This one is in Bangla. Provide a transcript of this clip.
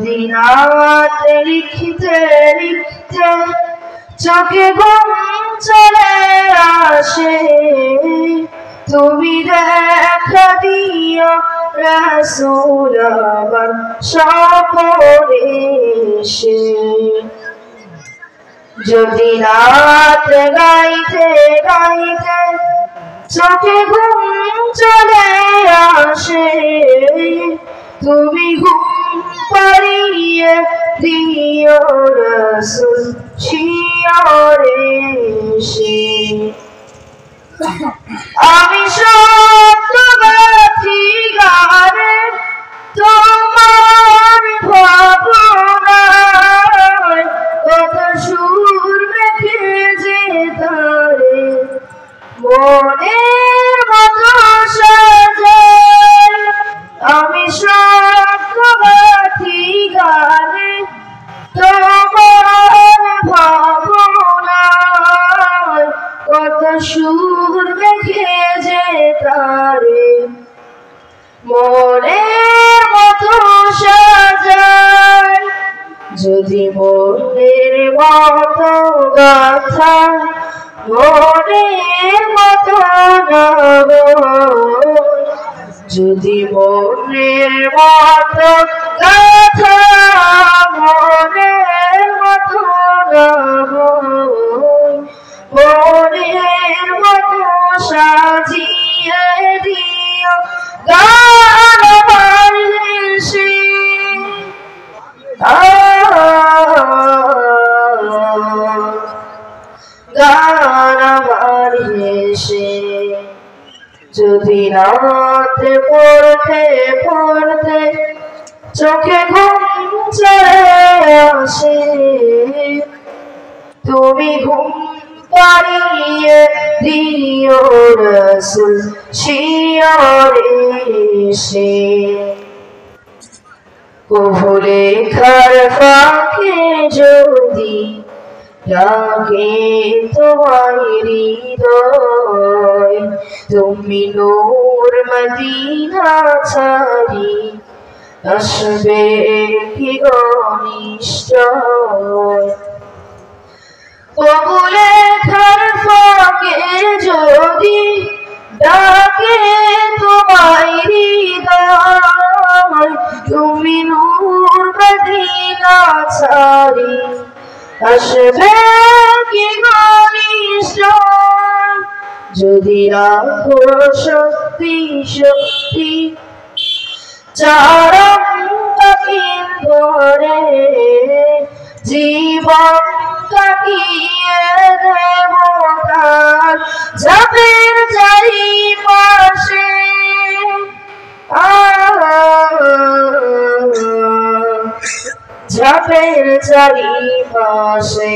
দিনাতে লিখতে লিখতে চোখে ঘুম চলে আসে, তুমি দেখা দিও রাসূল আমার স্বপনে এসে। যদি রাত গাইতে গাইতে চোখে ঘুম চলে আসে, তুমি ঘুম পাড়িয়ে দিও রাসূল শিয়রে এসে। আমি সত্যবাদী গানে তোমার ভাবনায় কত সুর মেখে যে তারে মনের মতো সাজায়। আমি সত্যবাদী গানে তোমার ভাবনায় কত সুর মেখে যে তারে মনের মতো সাজায়। যদি মনের মতো গাথা মনের মতো না হয়, যদি মনের মতো গাথা মনের মতো না হয়, মনের মতো সাজিয়ে দিও গান আমার দেশে। গান আমার দেশে। যদি রাতে পড়তে পড়তে চোখে ঘুম চলে আসে, তুমি ঘুম পাড়িয়ে দিও রাসূল শিয়রে এসে। কবু লেখার ফাঁকে যদি ডাকে তোমার হৃদয়, তুমি নূর মদিনা ছাড়ি আসবে কি গো নিশ্চয়। কবু লেখার ফাঁকে যদি ডাকে তোমার হৃদয়, তুমি নূর মদিনা ছাড়ি আসবে কি গো নিশ্চয়। যদি রাখো শক্তি শক্তি চরম পাখির ঘরে, জীবন কাটিয়ে দেব তার ঝাপের চারিপাশে। ঝাপের চারিপাশে।